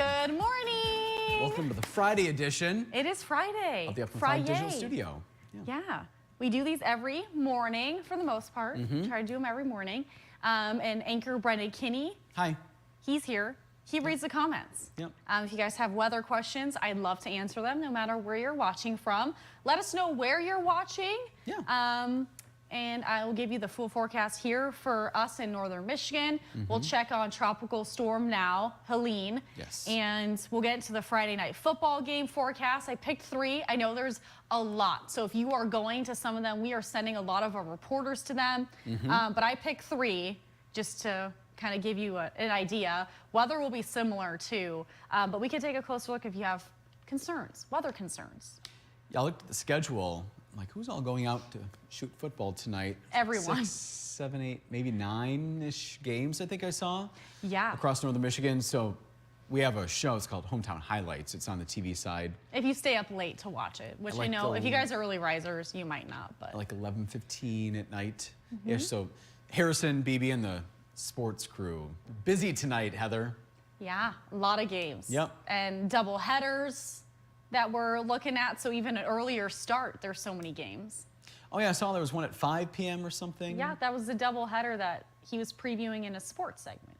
Good morning. Welcome to the Friday edition. It is Friday. Of the Up and Friday Digital Studio. Yeah. We do these every morning for the most part. Try to do them every morning. And Anchor Brendan Kinney. Hi. He's here. He reads the comments. Yep. If you guys have weather questions, I'd love to answer them no matter where you're watching from. Let us know where you're watching. Yeah. And I will give you the full forecast here for us in northern Michigan. We'll check on Tropical Storm now, Helene. Yes. And we'll get into the Friday night football game forecast. I picked 3. I know there's a lot. So if you are going to some of them, we are sending a lot of our reporters to them. But I picked 3 just to kind of give you an idea. Weather will be similar too, but we can take a closer look if you have concerns, weather concerns. Yeah, I looked at the schedule. I'm like, who's all going out to shoot football tonight? Everyone. 6, 7, 8, maybe 9-ish games I think I saw. Yeah. Across northern Michigan. So we have a show. It's called Hometown Highlights. It's on the TV side. If you stay up late to watch it, which I know if you guys are early risers, you might not. But like 11:15 at night. So Harrison, BB, and the sports crew. Busy tonight, Heather. Yeah, a lot of games. Yep. And double headers that we're looking at, so even an earlier start, there's so many games. Oh yeah, I saw there was one at 5 p.m. or something. Yeah, that was the double header that he was previewing in a sports segment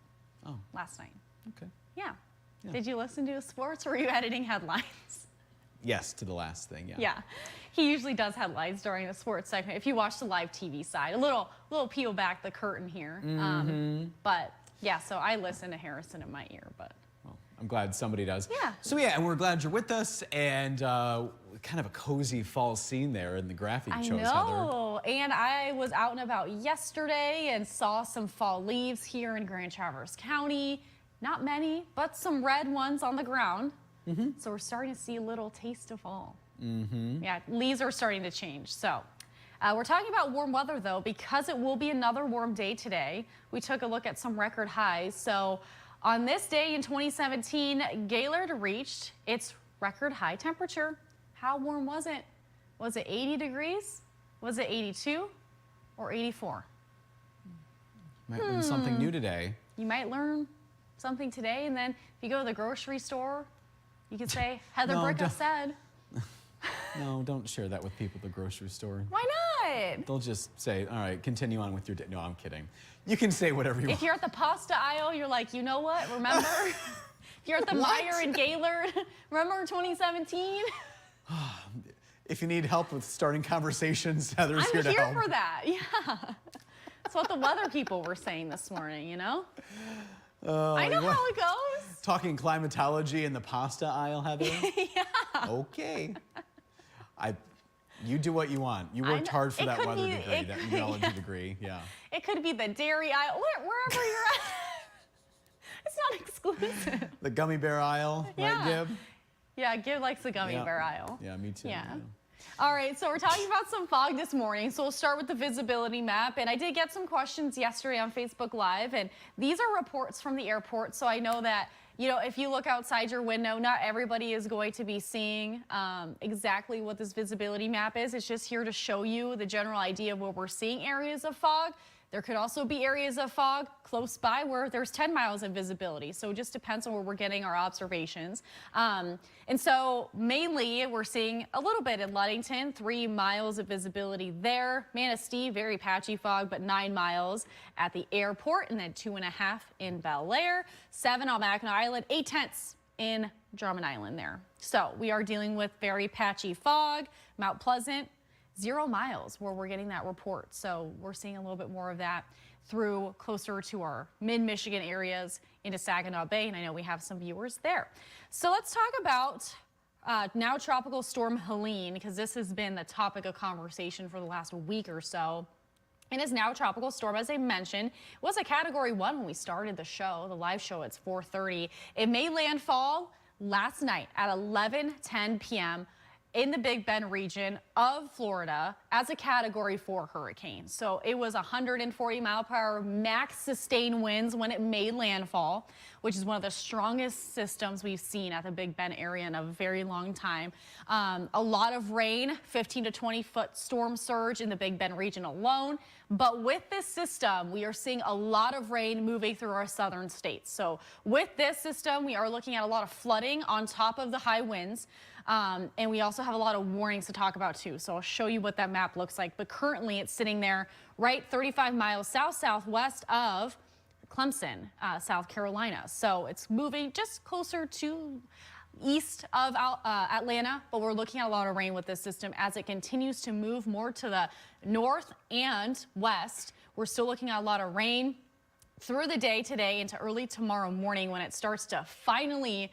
last night. Okay. Yeah. Did you listen to his sports, or were you editing headlines? Yes, to the last thing, yeah. Yeah, he usually does headlines during the sports segment. If you watch the live TV side, a little peel back the curtain here. But yeah, so I listen to Harrison in my ear, but. Well, I'm glad somebody does. Yeah. So yeah, and we're glad you're with us, and kind of a cozy fall scene there in the graphic shows, Heather. I know, and I was out and about yesterday and saw some fall leaves here in Grand Traverse County. Not many, but some red ones on the ground. So we're starting to see a little taste of fall. Yeah, leaves are starting to change. So we're talking about warm weather, though, because it will be another warm day today. We took a look at some record highs. So on this day in 2017, Gaylord reached its record high temperature. How warm was it? Was it 80 degrees? Was it 82 or 84? Might learn something new today. You might learn something today, and then if you go to the grocery store, you can say, Heather Bricca said. No, don't share that with people at the grocery store. Why not? They'll just say, all right, continue on with your day. No, I'm kidding. You can say whatever you want. If you're at the pasta aisle, you're like, you know what, remember? If you're at the Meyer and Gaylord, remember 2017? If you need help with starting conversations, Heather's here to help. I'm here for that, yeah. That's what the weather people were saying this morning, you know? I know how it goes. Talking climatology in the pasta aisle, Heather? Yeah. Okay. You do what you want. You worked hard for that weather degree, that meteorology degree. Yeah. It could be the dairy aisle, wherever you're at. It's not exclusive. The gummy bear aisle, right, Gib? Yeah, Gib likes the gummy bear aisle. Yeah, me too. Yeah. All right, so we're talking about some fog this morning, so we'll start with the visibility map. And I did get some questions yesterday on Facebook Live, and these are reports from the airport, so I know that, you know, if you look outside your window, not everybody is going to be seeing exactly what this visibility map is. It's just here to show you the general idea of where we're seeing areas of fog. There could also be areas of fog close by where there's 10 miles of visibility. So it just depends on where we're getting our observations. And so mainly we're seeing a little bit in Ludington, 3 miles of visibility there. Manistee, very patchy fog, but 9 miles at the airport, and then 2.5 in Bel Air, 7 on Mackinac Island, 0.8 in Drummond Island there. So we are dealing with very patchy fog. Mount Pleasant, 0 miles where we're getting that report. So we're seeing a little bit more of that through closer to our mid-Michigan areas into Saginaw Bay, and I know we have some viewers there. So let's talk about now Tropical Storm Helene, because this has been the topic of conversation for the last week or so. It is now a tropical storm, as I mentioned. It was a Category 1 when we started the show, the live show. It's 4:30. It made landfall last night at 11:10 p.m. in the Big Bend region of Florida as a Category 4 hurricane. So it was 140-mile-per-hour max sustained winds when it made landfall, which is one of the strongest systems we've seen at the Big Bend area in a very long time. A lot of rain, 15 to 20-foot storm surge in the Big Bend region alone. But with this system, we are seeing a lot of rain moving through our southern states. So with this system, we are looking at a lot of flooding on top of the high winds. And we also have a lot of warnings to talk about too. So I'll show you what that map looks like. But currently it's sitting there right 35 miles south-southwest of Clemson, South Carolina. So it's moving just closer to east of Atlanta, but we're looking at a lot of rain with this system as it continues to move more to the north and west. We're still looking at a lot of rain through the day today into early tomorrow morning when it starts to finally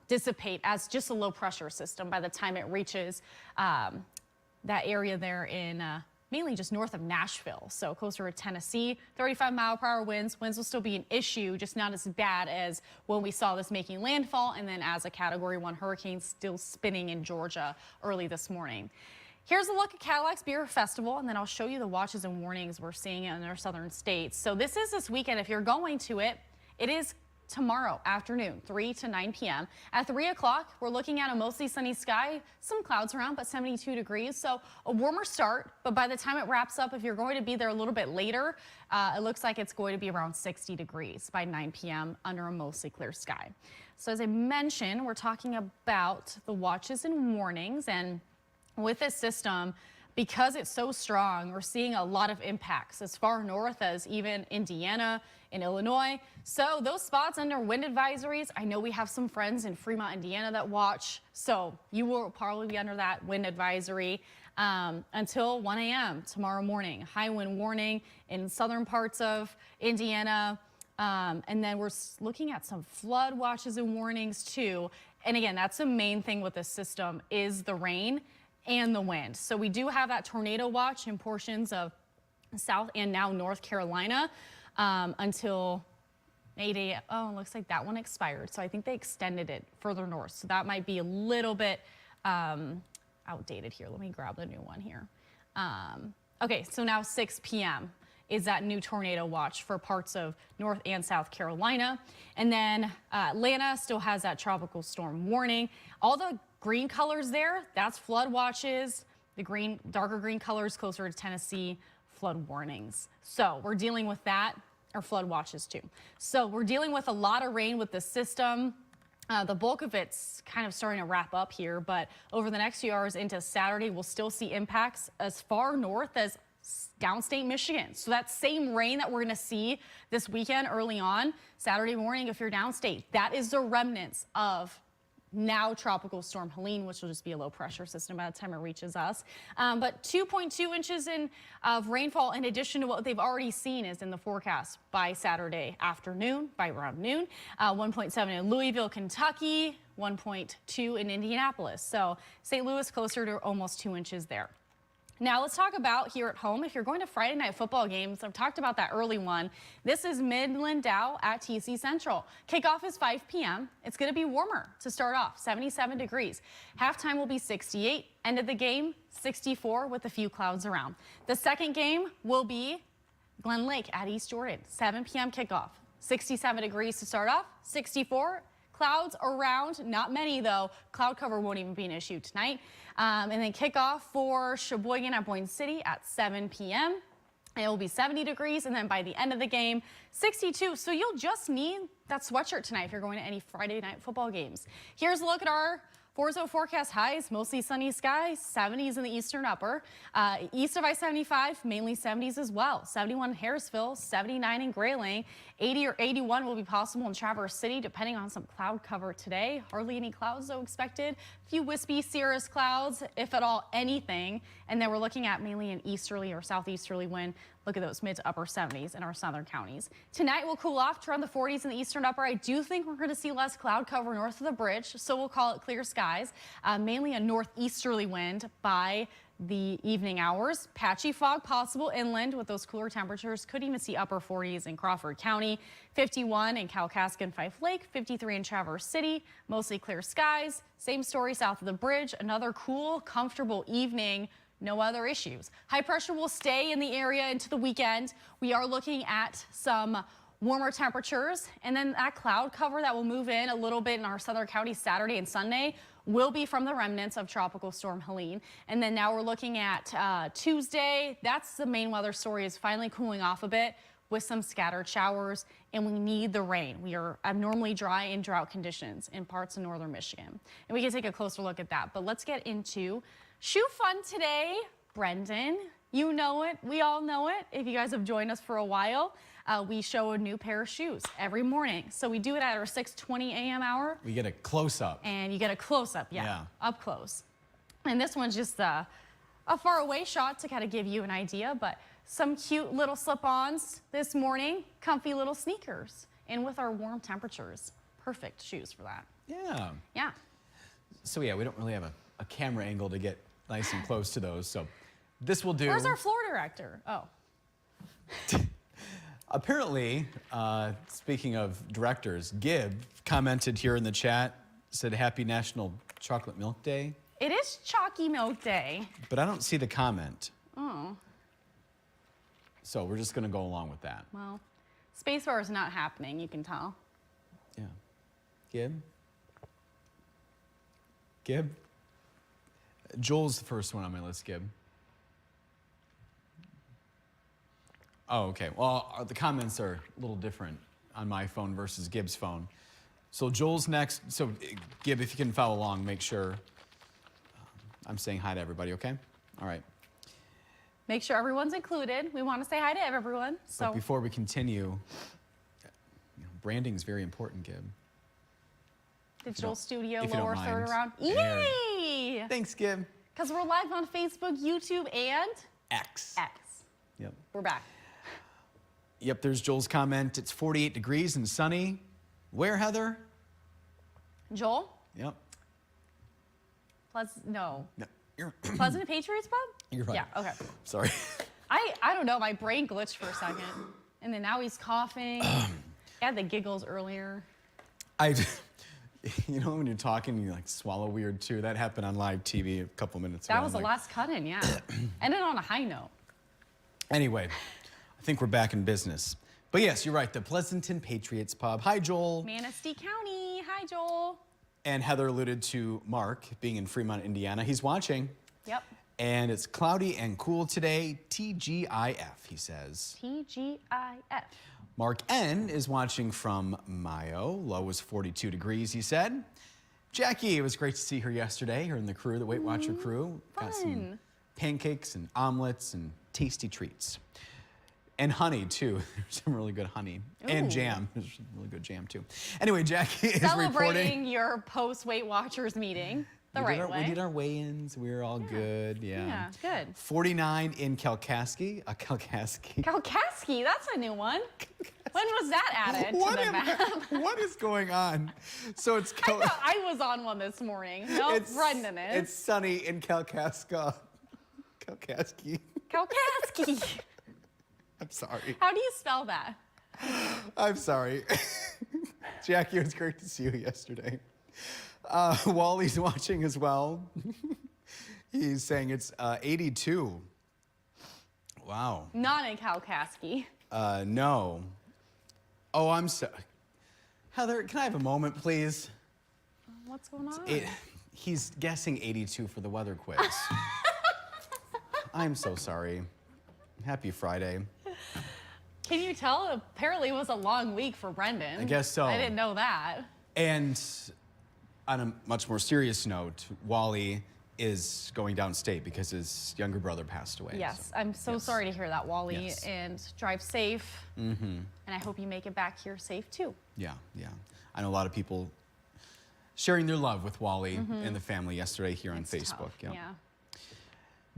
dissipate as just a low pressure system by the time it reaches that area there in mainly just north of Nashville, so closer to Tennessee. 35-mile-per-hour winds. Winds will still be an issue, just not as bad as when we saw this making landfall and then as a Category 1 hurricane still spinning in Georgia early this morning. Here's a look at Cadillac's Beer Festival, and then I'll show you the watches and warnings we're seeing in our southern states. So this is this weekend. If you're going to it, it is tomorrow afternoon, 3 to 9 p.m. At 3 o'clock, we're looking at a mostly sunny sky, some clouds around, but 72 degrees. So a warmer start, but by the time it wraps up, if you're going to be there a little bit later, it looks like it's going to be around 60 degrees by 9 p.m. under a mostly clear sky. So as I mentioned, we're talking about the watches and warnings, and with this system, because it's so strong, we're seeing a lot of impacts as far north as even Indiana and Illinois. So those spots under wind advisories, I know we have some friends in Fremont, Indiana that watch. So you will probably be under that wind advisory until 1 a.m. tomorrow morning. High wind warning in southern parts of Indiana. And then we're looking at some flood watches and warnings too. And again, that's the main thing with this system is the rain and the wind. So we do have that tornado watch in portions of South and now North Carolina until 8 a.m. Oh, it looks like that one expired. So I think they extended it further north. So that might be a little bit outdated here. Let me grab the new one here. Okay, so now 6 p.m. is that new tornado watch for parts of North and South Carolina. And then Atlanta still has that tropical storm warning. All the green colors there, that's flood watches. The green, darker green colors closer to Tennessee, flood warnings. So we're dealing with that, or flood watches too. So we're dealing with a lot of rain with the system. The bulk of it's kind of starting to wrap up here, but over the next few hours into Saturday, we'll still see impacts as far north as downstate Michigan. So that same rain that we're going to see this weekend early on, Saturday morning, if you're downstate, that is the remnants of now Tropical Storm Helene, which will just be a low pressure system by the time it reaches us. But 2.2 inches of rainfall in addition to what they've already seen is in the forecast by Saturday afternoon, by around noon. 1.7 in Louisville, Kentucky, 1.2 in Indianapolis. So St. Louis closer to almost 2 inches there. Now let's talk about here at home. If you're going to Friday night football games, I've talked about that early one. This is Midland Dow at TC Central. Kickoff is 5 p.m. It's going to be warmer to start off, 77 degrees. Halftime will be 68. End of the game, 64 with a few clouds around. The second game will be Glen Lake at East Jordan, 7 p.m. kickoff. 67 degrees to start off, 64. Clouds around, not many though. Cloud cover won't even be an issue tonight. And then kickoff for Sheboygan at Boyne City at 7 p.m. It will be 70 degrees, and then by the end of the game, 62. So you'll just need that sweatshirt tonight if you're going to any Friday night football games. Here's a look at our Forzo forecast highs, mostly sunny skies, 70s in the eastern upper. East of I-75, mainly 70s as well. 71 in Harrisville, 79 in Grayling, 80 or 81 will be possible in Traverse City, depending on some cloud cover today. Hardly any clouds, though, expected. A few wispy cirrus clouds, if at all anything. And then we're looking at mainly an easterly or southeasterly wind. Look at those mid to upper 70s in our southern counties. Tonight we'll cool off to around the 40s in the eastern upper. I do think we're going to see less cloud cover north of the bridge, so we'll call it clear skies. Mainly a northeasterly wind by the evening hours. Patchy fog possible inland with those cooler temperatures. Could even see upper 40s in Crawford County, 51 in Kalkaska and Fife Lake, 53 in Traverse City, mostly clear skies. Same story south of the bridge. Another cool, comfortable evening. No other issues. High pressure will stay in the area into the weekend. We are looking at some warmer temperatures, and then that cloud cover that will move in a little bit in our southern counties Saturday and Sunday will be from the remnants of Tropical Storm Helene. And then now we're looking at Tuesday. That's the main weather story, is finally cooling off a bit with some scattered showers, and we need the rain. We are abnormally dry in drought conditions in parts of northern Michigan. And we can take a closer look at that, but let's get into shoe fun today. Brendan, you know it, we all know it. If you guys have joined us for a while, we show a new pair of shoes every morning. So we do it at our 6:20 a.m. hour. We get a close-up. And you get a close-up, yeah, up close. And this one's just a far away shot to kind of give you an idea, but some cute little slip-ons this morning, comfy little sneakers. And with our warm temperatures, perfect shoes for that. Yeah. Yeah. So yeah, we don't really have a camera angle to get nice and close to those, so this will do. Where's our floor director? Oh. Apparently, speaking of directors, Gib commented here in the chat, said Happy National Chocolate Milk Day. It is Chalky Milk Day. But I don't see the comment. Oh. So we're just going to go along with that. Well, Spacebar is not happening, you can tell. Yeah. Gib? Gib? Joel's the first one on my list, Gib. Oh, okay. Well, the comments are a little different on my phone versus Gib's phone. So Joel's next. So Gib, if you can follow along, make sure I'm saying hi to everybody, okay? All right. Make sure everyone's included. We want to say hi to everyone. So But before we continue, branding is very important, Gib. Digital Studio, if you don't lower third mind. round. There. Yay! Thanks, Gib. Because we're live on Facebook, YouTube, and X. X. Yep. We're back. Yep, there's Joel's comment. It's 48 degrees and sunny. Where, Heather? Joel? Yep. No. You're, Pleasant Patriots Pub? you're right. Yeah, okay. Sorry. I don't know, my brain glitched for a second. And then now he's coughing. He had the giggles earlier. You know when you're talking and you like swallow weird too? That happened on live TV a couple minutes ago. That was the last cut-in, yeah. Ended on a high note. Anyway, I think we're back in business. But yes, you're right, the Pleasanton Patriots Pub. Hi, Joel. Manistee County. Hi, Joel. And Heather alluded to Mark being in Fremont, Indiana. He's watching. Yep. And it's cloudy and cool today. TGIF, he says. TGIF. Mark N is watching from Mayo. Low was 42 degrees, he said. Jackie, it was great to see her yesterday, her and the crew, the Weight Watcher crew. Got some Fun. pancakes and omelets and tasty treats. And honey, too. There's some really good honey. And Ooh. jam. There's really good jam, too. Anyway, Jackie is Celebrating reporting. your post-Weight Watchers meeting the right way. We did our weigh-ins. We were all good. Yeah, good. 49 in Kalkaski. Kalkaski. Kalkaski, that's a new one. When was that added to the map? What is going on? So it's I thought I was on one this morning. No, Brendan is. It's sunny in Kalkaska. Kalkaski. Kalkaski. I'm sorry. How do you spell that? I'm sorry. Jackie, it was great to see you yesterday. Wally's watching as well. He's saying it's 82. Wow. Not in Kalkaski. No. Oh, I'm sorry. Heather, can I have a moment, please? What's going on? He's guessing 82 for the weather quiz. I'm so sorry. Happy Friday. Can you tell? Apparently it was a long week for Brendan. I guess so. I didn't know that. And on a much more serious note, Wally is going downstate because his younger brother passed away. Yes, so. I'm so sorry to hear that, Wally. Yes. And drive safe. Mm-hmm. And I hope you make it back here safe too. Yeah, yeah. I know a lot of people sharing their love with Wally and the family yesterday here on Facebook. Tough. Yep. Yeah.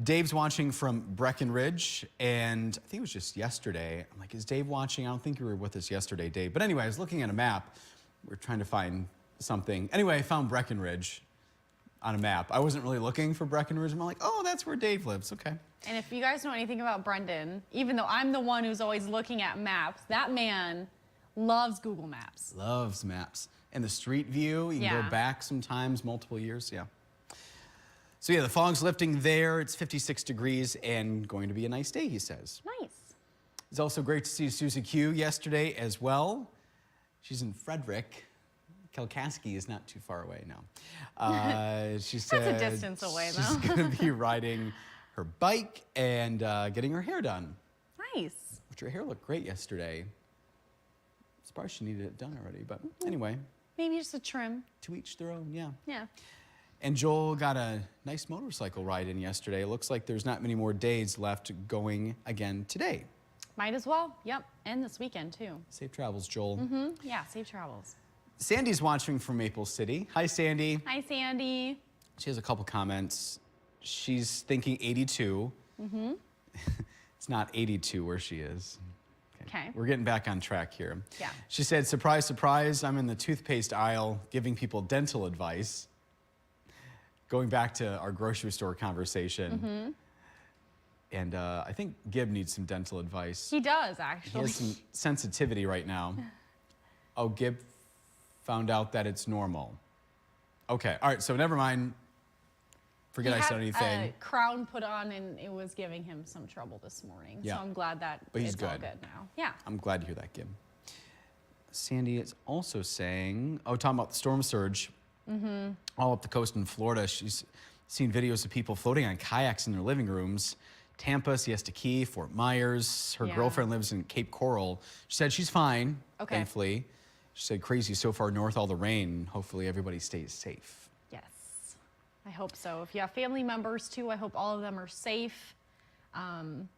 Dave's watching from Breckenridge, and I think it was just yesterday. I'm like, is Dave watching? I don't think you were with us yesterday, Dave. But anyway, I was looking at a map. We're trying to find something. Anyway, I found Breckenridge on a map. I wasn't really looking for Breckenridge. I'm like, oh, that's where Dave lives. Okay. And if you guys know anything about Brendan, even though I'm the one who's always looking at maps, that man loves Google Maps. Loves maps. And the street view, you can go back sometimes, multiple years, yeah. So yeah, the fog's lifting there. It's 56 degrees and going to be a nice day, he says. Nice. It's also great to see Susie Q yesterday as well. She's in Frederick. Kalkaski is not too far away now. She said That's a distance away, though. She's going to be riding her bike and getting her hair done. Nice. Which her hair looked great yesterday. Surprised she needed it done already, but anyway. Maybe just a trim. To each their own, yeah. Yeah. And Joel got a nice motorcycle ride in yesterday. It looks like there's not many more days left going again today. Might as well. Yep. And this weekend, too. Safe travels, Joel. Yeah, safe travels. Sandy's watching from Maple City. Hi, Sandy. Hi, Sandy. She has a couple comments. She's thinking 82. It's not 82 where she is. Okay. We're getting back on track here. Yeah. She said, surprise, surprise, I'm in the toothpaste aisle giving people dental advice. Going back to our grocery store conversation. And I think Gib needs some dental advice. He does, He actually. has some sensitivity right now. Oh, Gib found out that it's normal. Okay, all right, so never mind. Forget I said anything. He had a crown put on, and it was giving him some trouble this morning. Yeah. So I'm glad that But he's it's all good. good now. Yeah. I'm glad to hear that, Gib. Sandy is also saying, talking about the storm surge all up the coast in Florida. She's seen videos of people floating on kayaks in their living rooms. Tampa, Siesta Key, Fort Myers. Her girlfriend lives in Cape Coral. She said she's fine, thankfully. She said crazy so far north, all the rain. Hopefully everybody stays safe. Yes. I hope so. If you have family members, too, I hope all of them are safe. And,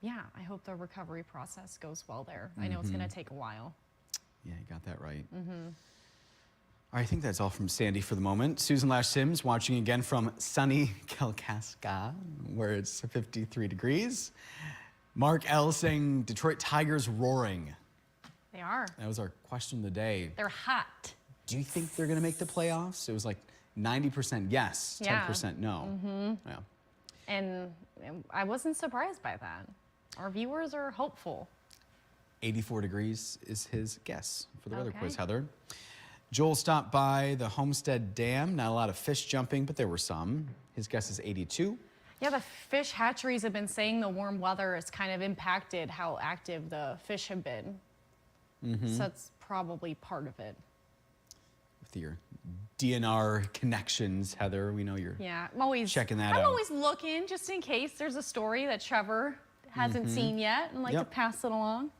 yeah, I hope the recovery process goes well there. I know it's going to take a while. Yeah, you got that right. All right, I think that's all from Sandy for the moment. Susan Lash Sims watching again from sunny Kalkaska, where it's 53 degrees. Mark L saying Detroit Tigers roaring. They are. That was our question of the day. They're hot. Do you think they're going to make the playoffs? It was like 90% yes, 10% no. Yeah. And I wasn't surprised by that. Our viewers are hopeful. 84 degrees is his guess for the weather quiz, Heather. Joel stopped by the Homestead Dam. Not a lot of fish jumping, but there were some. His guess is 82. Yeah, the fish hatcheries have been saying the warm weather has kind of impacted how active the fish have been. So that's probably part of it. With your DNR connections, Heather, we know you're I'm always checking that I'm out. always looking just in case there's a story that Trevor hasn't seen yet and like to pass it along.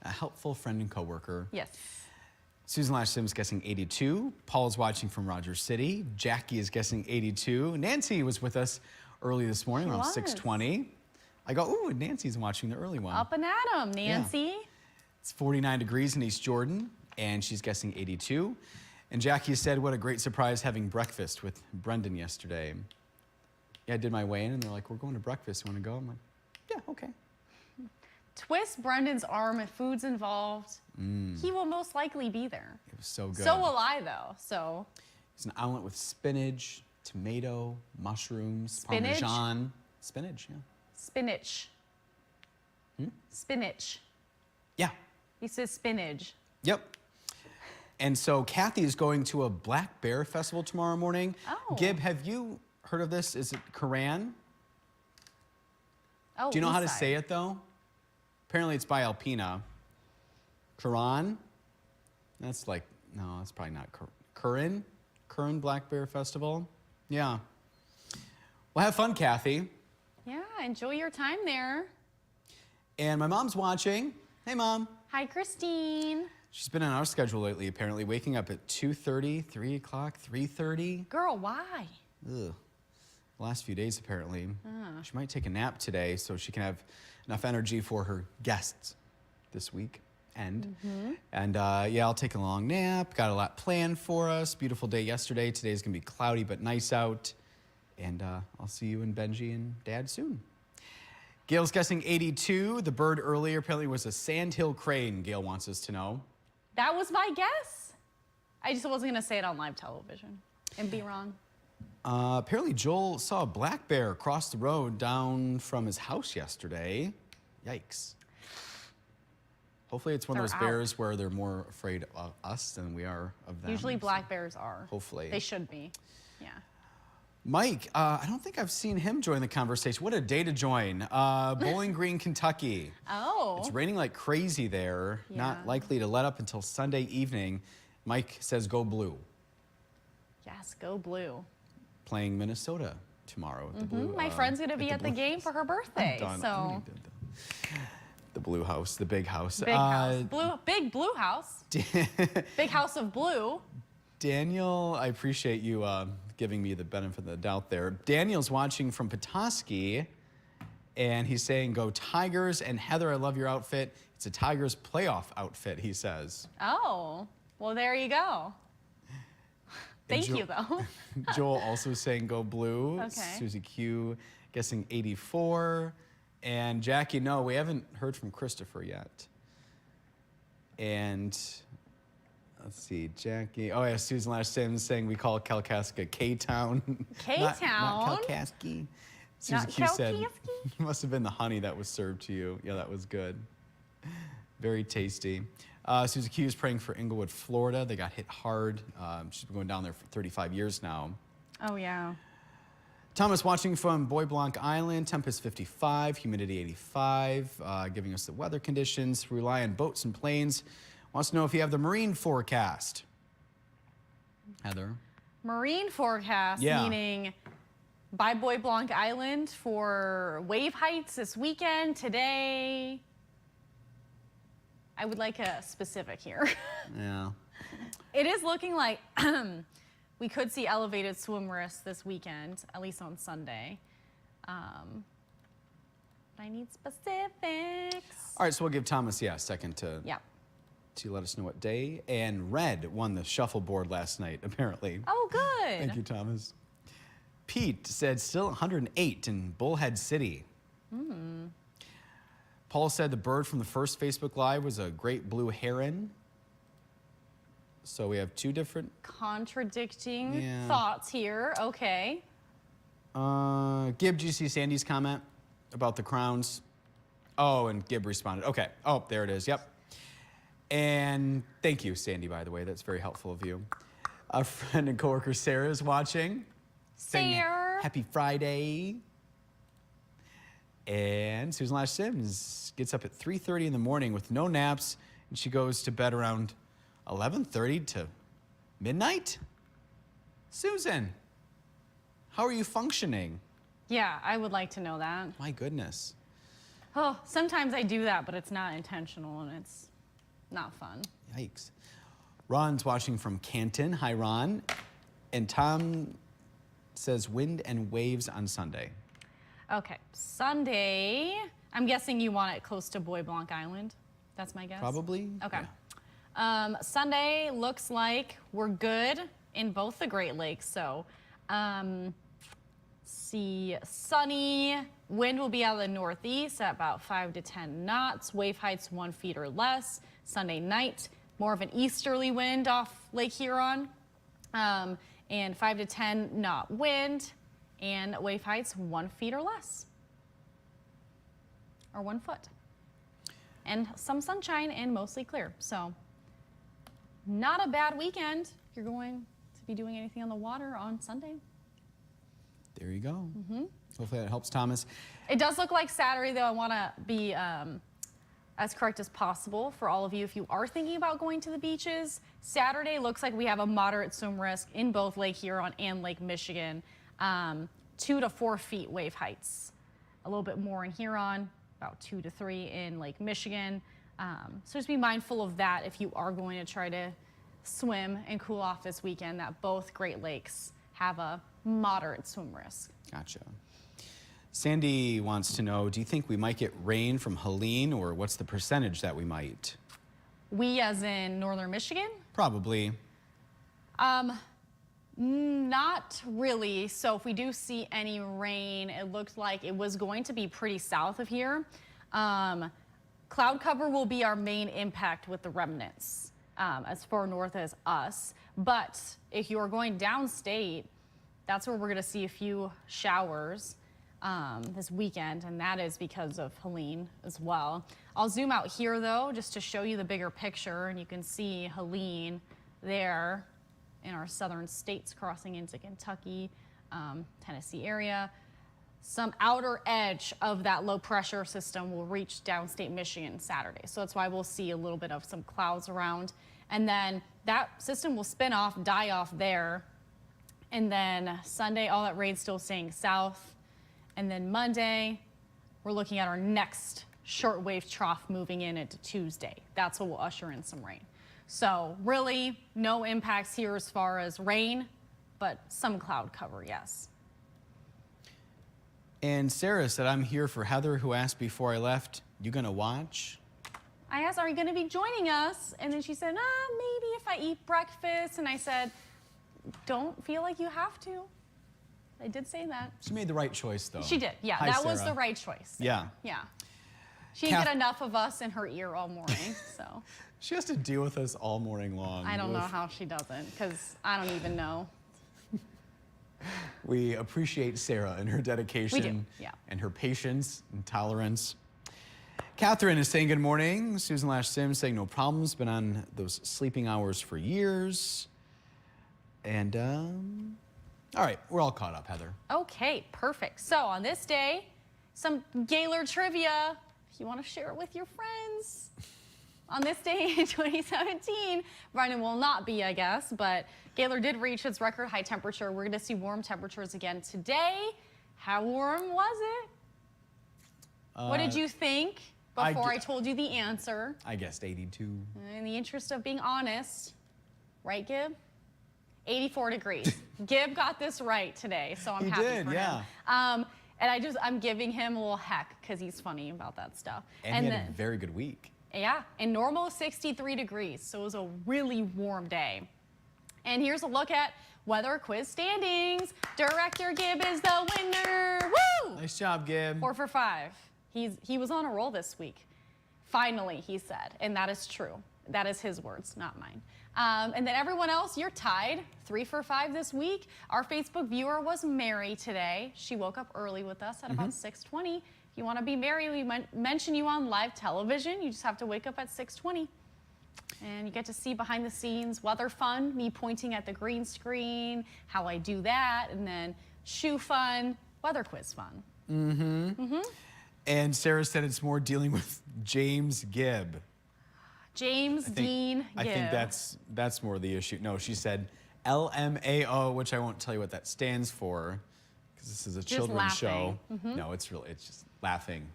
A helpful friend and coworker. Yes. Susan Lash Sims guessing 82. Paul's watching from Rogers City. Jackie is guessing 82. Nancy was with us early this morning around 6:20. I go, ooh, Nancy's watching the early one. Up and at 'em, Nancy. It's 49 degrees in East Jordan, and she's guessing 82. And Jackie said, what a great surprise having breakfast with Brendan yesterday. Yeah, I did my weigh-in, and they're like, we're going to breakfast. You want to go? I'm like, yeah, okay. Twist Brendan's arm if food's involved. He will most likely be there. It was so good. So will I, though. So. It's an omelet with spinach, tomato, mushrooms, Spinach? Parmesan. Spinach, yeah. Spinach. Spinach. Yeah. He says spinach. Yep. And so Kathy is going to a Black Bear Festival tomorrow morning. Oh. Gib, have you heard of this? Is it Koran? Oh, Do you know how to East say side. it, though? Apparently it's by Alpina. Quran? That's like, no, that's probably not Curran? Curran Black Bear Festival? Yeah. Well, have fun, Kathy. Yeah, enjoy your time there. And my mom's watching. Hey, Mom. Hi, Christine. She's been on our schedule lately, apparently, waking up at 2:30, 3 o'clock, 3:30. Girl, why? Ugh. The last few days, apparently. She might take a nap today so she can have enough energy for her guests this week. And yeah, I'll take a long nap. Got a lot planned for us. Beautiful day yesterday. Today's gonna be cloudy but nice out. And I'll see you and Benji and Dad soon. Gail's guessing 82. The bird earlier apparently was a sandhill crane, Gail wants us to know. That was my guess. I just wasn't going to say it on live television. And be wrong. Apparently, Joel saw a black bear across the road down from his house yesterday. Yikes. Hopefully, it's one of They're those out. bears where they're more afraid of us than we are of them. Usually black bears are. Hopefully. They should be. Yeah. Mike, I don't think I've seen him join the conversation. What a day to join. Bowling Green, Kentucky. Oh. It's raining like crazy there. Not Yeah. likely to let up until Sunday evening. Mike says go blue. Yes, go blue. Playing Minnesota tomorrow at the Blue. My friend's going to be at the Blue game for her birthday. Done. I So, already did that. The Blue House, the big house. big house. Big blue house. Big house of blue. Daniel, I appreciate you giving me the benefit of the doubt there. Daniel's watching from Petoskey, and he's saying, go Tigers. And Heather, I love your outfit. It's a Tigers playoff outfit, he says. Oh, well, there you go. Thank you, though. Joel also saying go blue. Okay. Susie Q guessing 84. And Jackie, no, we haven't heard from Christopher yet. And let's see, Jackie. Oh, yeah, Susan Lash Sims saying we call Kalkaska K-Town. K-Town? Not Kalkaski. Susie Not Q said, Kalkaski? it must have been the honey that was served to you. Yeah, that was good. Very tasty. Susie Q is praying for Inglewood, Florida. They got hit hard. She's been going down there for 35 years now. Oh, yeah. Thomas watching from Bois Blanc Island, temperature 55, humidity 85, giving us the weather conditions. Rely on boats and planes. Wants to know if you have the marine forecast. Heather? Marine forecast, Yeah. meaning by Bois Blanc Island for wave heights this weekend, today. I would like a specific here. Yeah. It is looking like we could see elevated swim risks this weekend, at least on Sunday. But I need specifics. All right, so we'll give Thomas, a second to let us know what day. And Red won the shuffleboard last night, apparently. Oh, good. Thank you, Thomas. Pete said still 108 in Bullhead City. Paul said the bird from the first Facebook Live was a great blue heron. So we have two different. Contradicting Yeah. thoughts here. Okay. Gib, did you see Sandy's comment about the crowns? Oh, and Gib responded. Okay. Oh, there it is. Yep. And thank you, Sandy, by the way. That's very helpful of you. A friend and coworker, Sarah, is watching. Saying Sarah. Happy Friday. And Susan Lash Sims gets up at 3:30 in the morning with no naps, and she goes to bed around 11:30 to midnight. Susan, how are you functioning? Yeah, I would like to know that. My goodness. Oh, sometimes I do that, but it's not intentional and it's not fun. Yikes. Ron's watching from Canton. Hi, Ron. And Tom says wind and waves on Sunday. Okay, Sunday. I'm guessing you want it close to Bois Blanc Island. That's my guess. Probably. Okay. Yeah. Sunday looks like we're good in both the Great Lakes. So, see, sunny. Wind will be out of the northeast at about 5 to 10 knots. Wave heights 1 feet or less. Sunday night, more of an easterly wind off Lake Huron, and 5 to 10 knot wind, and wave heights 1 feet or less, or 1 foot. And some sunshine and mostly clear. So not a bad weekend. You're going to be doing anything on the water on Sunday. There you go. Hopefully that helps, Thomas. It does look like Saturday, though. I want to be as correct as possible for all of you. If you are thinking about going to the beaches, Saturday looks like we have a moderate swim risk in both Lake Huron and Lake Michigan. 2 to 4 feet wave heights. A little bit more in Huron, about 2 to 3 in Lake Michigan. So just be mindful of that if you are going to try to swim and cool off this weekend, that both Great Lakes have a moderate swim risk. Gotcha. Sandy wants to know, do you think we might get rain from Helene, or what's the percentage that we might? We as in northern Michigan? Probably. Not really. So if we do see any rain, it looks like it was going to be pretty south of here. Cloud cover will be our main impact with the remnants. as far north as us. But if you're going downstate, that's where we're going to see a few showers this weekend, and that is because of Helene as well. I'll zoom out here, though, just to show you the bigger picture, and you can see Helene there in our southern states crossing into Kentucky, Tennessee area. Some outer edge of that low pressure system will reach downstate Michigan Saturday. So that's why we'll see a little bit of some clouds around. And then that system will spin off, die off there. And then Sunday, all that rain still staying south. And then Monday, we're looking at our next shortwave trough moving in into Tuesday. That's what will usher in some rain. So really no impacts here as far as rain, but some cloud cover, yes. And Sarah said, I'm here for Heather, who asked before I left, you gonna watch? I asked, are you gonna be joining us? And then she said, maybe if I eat breakfast. And I said, don't feel like you have to. I did say that. She made the right choice, though. She did, yeah. Hi, that was Sarah. the right choice. Yeah. Yeah. She didn't get enough of us in her ear all morning, so. She has to deal with us all morning long. I don't know how she doesn't, because I don't even know. We appreciate Sarah and her dedication. We do, yeah. And her patience and tolerance. Catherine is saying good morning. Susan Lash Sims saying no problems, been on those sleeping hours for years. And all right, we're all caught up, Heather. Okay, perfect. So on this day, some Gaylord trivia, if you want to share it with your friends. On this day in 2017, Brendan will not be, I guess, but Gaylord did reach its record high temperature. We're going to see warm temperatures again today. How warm was it? What did you think before I told you the answer? I guessed 82. In the interest of being honest, right, Gib? 84 degrees. Gib got this right today, so I'm happy for him. And I'm giving him a little heck because he's funny about that stuff. And he had a very good week. Yeah, and normal 63 degrees, so it was a really warm day. And here's a look at weather quiz standings. Director Gib is the winner. Woo! Nice job, Gib. 4 for 5. He was on a roll this week. Finally, he said, and that is true. That is his words, not mine. And then everyone else, you're tied. 3 for 5 this week. Our Facebook viewer was Mary today. She woke up early with us at about 6:20. If you want to be Mary, we mention you on live television. You just have to wake up at 6:20. And you get to see behind the scenes weather fun, me pointing at the green screen, how I do that, and then shoe fun, weather quiz fun. And Sarah said it's more dealing with James Gibb. James Dean Gibb. I think that's more the issue. No, she said LMAO, which I won't tell you what that stands for, because this is a children's show. No, it's just laughing.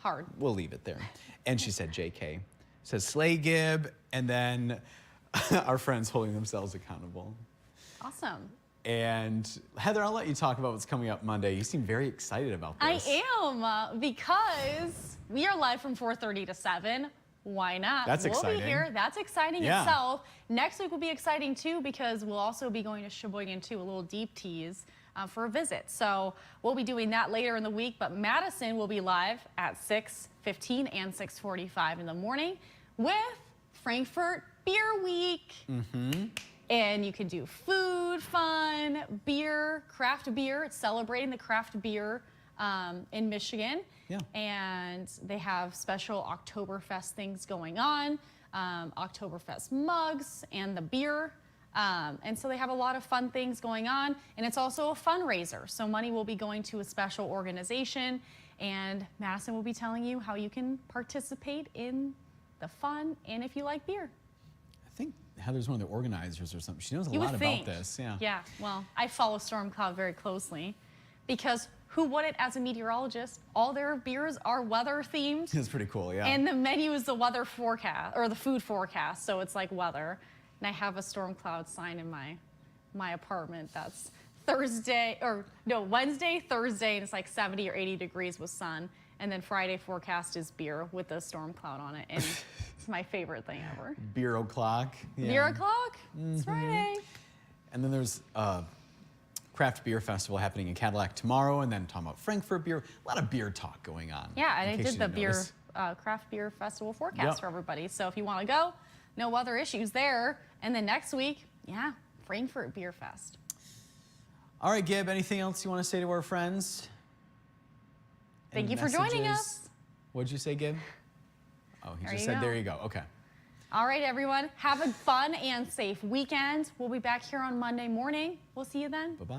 Hard. We'll leave it there. And she said JK. Says Slay Gibb, and then our friends holding themselves accountable. Awesome. And Heather, I'll let you talk about what's coming up Monday. You seem very excited about this. I am, because we are live from 4:30 to 7. Why not? That's exciting. We'll be here. That's exciting itself. Next week will be exciting too, because we'll also be going to Sheboygan too, a little deep tease for a visit. So we'll be doing that later in the week, but Madison will be live at 6:15 and 6:45 in the morning with Frankfurt Beer Week. And you can do food, fun, beer, craft beer. It's celebrating the craft beer in Michigan. Yeah. And they have special Oktoberfest things going on, Oktoberfest mugs and the beer. And so they have a lot of fun things going on. And it's also a fundraiser. So money will be going to a special organization. And Madison will be telling you how you can participate in the fun and if you like beer. I think Heather's one of the organizers or something. She knows a You lot would about think. this. Yeah. Yeah, well, I follow Storm Cloud very closely because who wouldn't as a meteorologist? All their beers are weather themed. It's pretty cool, yeah. And the menu is the weather forecast or the food forecast, so it's like weather. And I have a Storm Cloud sign in my apartment that's Wednesday, Thursday, and it's like 70 or 80 degrees with sun. And then Friday forecast is beer with a storm cloud on it. And it's my favorite thing ever. Beer o'clock. Yeah. Beer o'clock? It's Friday. And then there's craft beer festival happening in Cadillac tomorrow, and then talking about Frankfurt beer. A lot of beer talk going on. Yeah, and I in case did you the didn't beer notice. craft beer festival forecast Yep. for everybody. So if you want to go, no other issues there. And then next week, yeah, Frankfurt Beer Fest. All right, Gib, anything else you want to say to our friends? Thank you for joining us. What'd you say, Gib? Oh, he There just you said go. there you go. Okay. All right, everyone. Have a fun and safe weekend. We'll be back here on Monday morning. We'll see you then. Bye-bye.